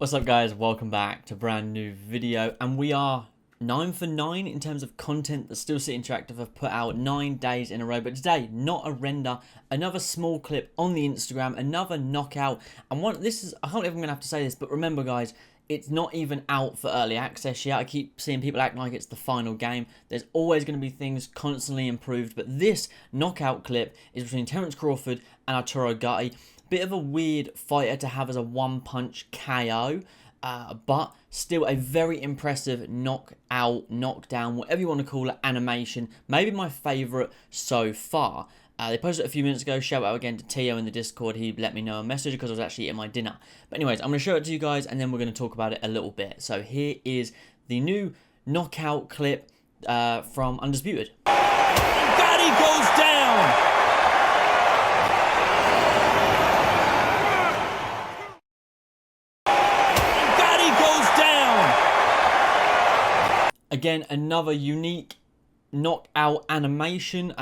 What's up guys, welcome back to a brand new video, and we are 9 for 9 in terms of content that Still City Interactive have put out 9 days in a row. But today, not a render, another small clip on the Instagram, another knockout, and I can't believe I'm going to have to say this, but remember guys, it's not even out for early access yet. I keep seeing people acting like it's the final game. There's always going to be things constantly improved, but this knockout clip is between Terence Crawford and Arturo Gatti. Bit of a weird fighter to have as a one-punch KO, but still a very impressive knockout, knockdown, whatever you want to call it, animation. Maybe my favourite so far. They posted it a few minutes ago. Shout out again to Tio in the Discord. He let me know a message because I was actually eating my dinner. But anyways, I'm going to show it to you guys and then we're going to talk about it a little bit. So here is the new knockout clip from Undisputed. Gatti goes down! Again, another unique knockout animation.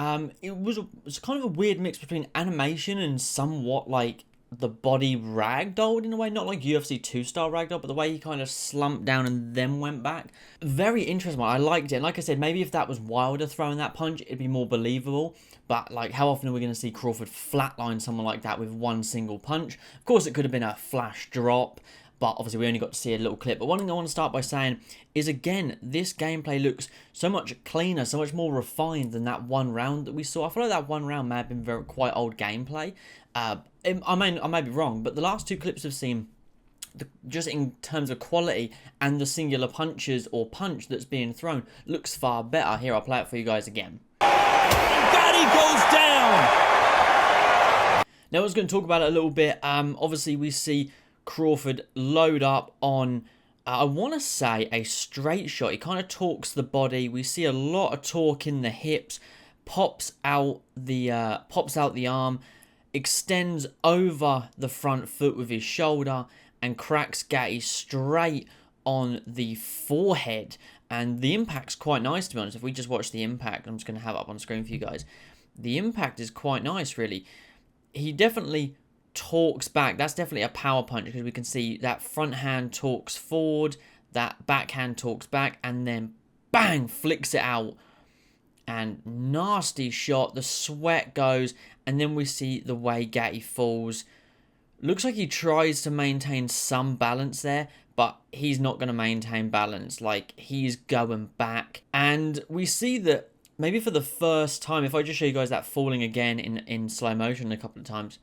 It was kind of a weird mix between animation and somewhat like the body ragdolled in a way. Not like UFC 2 style ragdoll, but the way he kind of slumped down and then went back. Very interesting. I liked it. And like I said, maybe if that was Wilder throwing that punch, it'd be more believable. But like, how often are we going to see Crawford flatline someone like that with one single punch? Of course, it could have been a flash drop, but obviously we only got to see a little clip. But one thing I want to start by saying is, again, this gameplay looks so much cleaner, so much more refined than that one round that we saw. I feel like that one round may have been quite old gameplay. I may be wrong, but the last two clips have seen, just in terms of quality and the singular punches or punch that's being thrown, looks far better. Here, I'll play it for you guys again. Gatti goes down! Now I was going to talk about it a little bit. Obviously, we see Crawford load up on, I want to say, a straight shot. He kind of torques the body. We see a lot of torque in the hips. Pops out the arm, extends over the front foot with his shoulder, and cracks Gatti straight on the forehead. And the impact's quite nice, to be honest. If we just watch the impact, I'm just going to have it up on screen for you guys. The impact is quite nice, really. He definitely torques back. That's definitely a power punch, because we can see that front hand torques forward, that backhand torques back, and then bang, flicks it out. And nasty shot. The sweat goes, and then we see the way Gatti falls. Looks like he tries to maintain some balance there, but he's not going to maintain balance. Like, he's going back. And we see that maybe for the first time, if I just show you guys that falling again in slow motion a couple of times.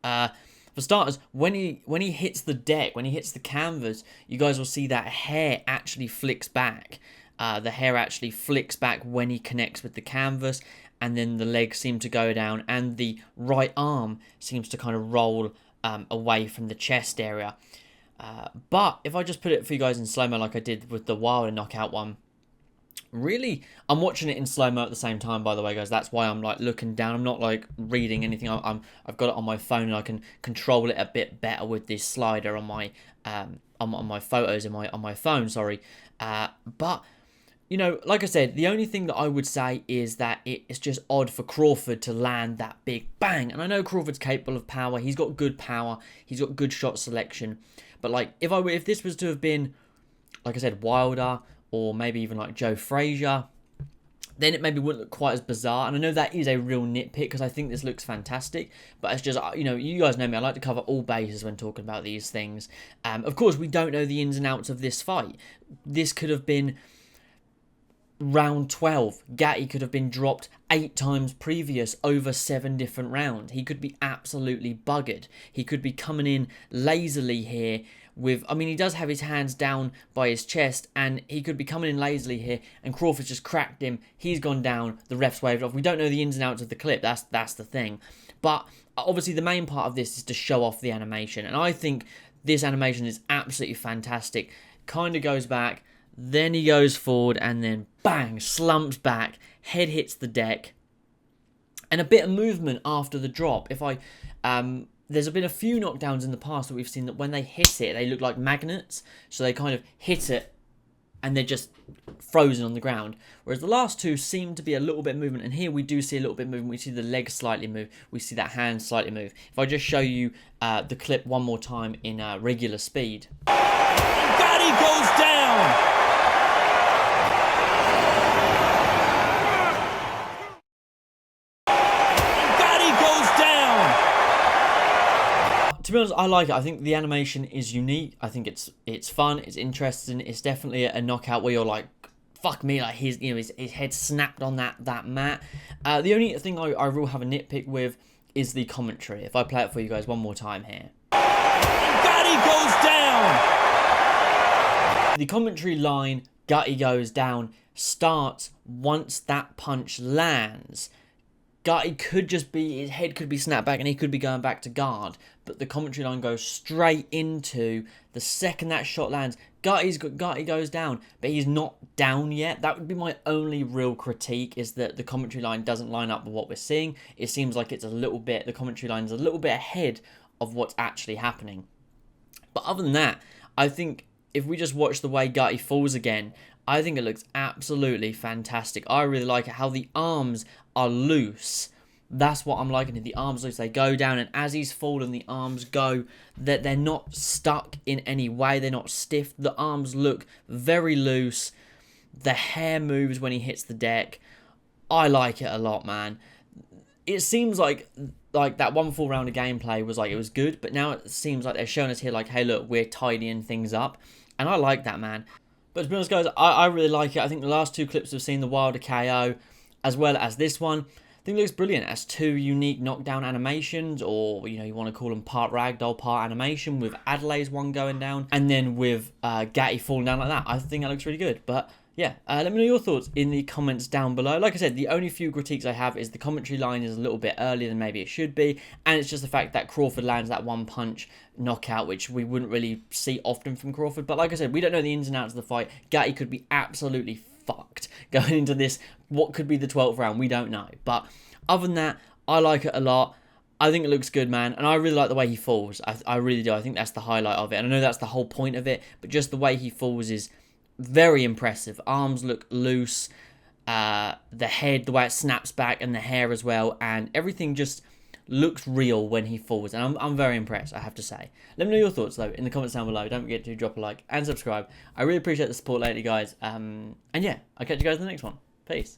For starters, when he hits the deck, when he hits the canvas, you guys will see that hair actually flicks back. The hair actually flicks back when he connects with the canvas, and then the legs seem to go down, and the right arm seems to kind of roll away from the chest area. But if I just put it for you guys in slow-mo like I did with the Wilder knockout one, really, I'm watching it in slow-mo at the same time, by the way, guys. That's why I'm like looking down. I'm not like reading anything. I've got it on my phone, and I can control it a bit better with this slider on my photos on my phone. Sorry, but you know, like I said, the only thing that I would say is that it's just odd for Crawford to land that big bang. And I know Crawford's capable of power. He's got good power. He's got good shot selection. But like, if this was to have been, like I said, Wilder, or maybe even like Joe Frazier, then it maybe wouldn't look quite as bizarre. And I know that is a real nitpick, because I think this looks fantastic. But it's just, you know, you guys know me, I like to cover all bases when talking about these things. Of course, we don't know the ins and outs of this fight. This could have been round 12. Gatti could have been dropped 8 times previous over 7 different rounds. He could be absolutely buggered. He could be coming in lazily here with, I mean, he does have his hands down by his chest, and he could be coming in lazily here, and Crawford's just cracked him. He's gone down. The ref's waved off. We don't know the ins and outs of the clip. That's the thing. But obviously the main part of this is to show off the animation, and I think this animation is absolutely fantastic. Kind of goes back, then he goes forward, and then bang, slumps back, head hits the deck, and a bit of movement after the drop. There's been a few knockdowns in the past that we've seen that when they hit it, they look like magnets. So they kind of hit it, and they're just frozen on the ground. Whereas the last two seem to be a little bit of movement, and here we do see a little bit of movement. We see the leg slightly move, we see that hand slightly move. If I just show you the clip one more time in regular speed. Gotti goes down. To be honest, I like it. I think the animation is unique. I think it's fun. It's interesting. It's definitely a knockout where you're like, fuck me, like his head snapped on that mat. The only thing I will have a nitpick with is the commentary. If I play it for you guys one more time here. Gotti goes down. The commentary line, Gotti goes down, starts once that punch lands. Gotti could just be, his head could be snapped back and he could be going back to guard. But the commentary line goes straight into the second that shot lands. Gotti goes down, but he's not down yet. That would be my only real critique, is that the commentary line doesn't line up with what we're seeing. It seems like it's a little bit, the commentary line is a little bit ahead of what's actually happening. But other than that, I think if we just watch the way Gotti falls again, I think it looks absolutely fantastic. I really like it, how the arms are loose. That's what I'm liking. The arms loose, they go down, and as he's fallen, the arms go, that they're not stuck in any way, they're not stiff. The arms look very loose. The hair moves when he hits the deck. I like it a lot, man. It seems like that one full round of gameplay was like, it was good, but now it seems like they're showing us here like, hey look, we're tidying things up, and I like that, man. But to be honest, guys, I really like it. I think the last two clips we've seen, the Wilder KO, as well as this one, I think it looks brilliant as two unique knockdown animations, or, you know, you want to call them part ragdoll, part animation, with Adelaide's one going down, and then with Gotti falling down like that. I think that looks really good. But yeah, let me know your thoughts in the comments down below. Like I said, the only few critiques I have is the commentary line is a little bit earlier than maybe it should be, and it's just the fact that Crawford lands that one punch knockout, which we wouldn't really see often from Crawford. But like I said, we don't know the ins and outs of the fight. Gotti could be absolutely fucked going into this, what could be the 12th round, we don't know. But other than that, I like it a lot. I think it looks good, man, and I really like the way he falls. I really do. I think that's the highlight of it, and I know that's the whole point of it, but just the way he falls is very impressive. Arms look loose, the head, the way it snaps back, and the hair as well, and everything just looks real when he falls, and I'm very impressed, I have to say. Let me know your thoughts though in the comments down below. Don't forget to drop a like and subscribe. I really appreciate the support lately, guys. And yeah, I'll catch you guys in the next one. Peace.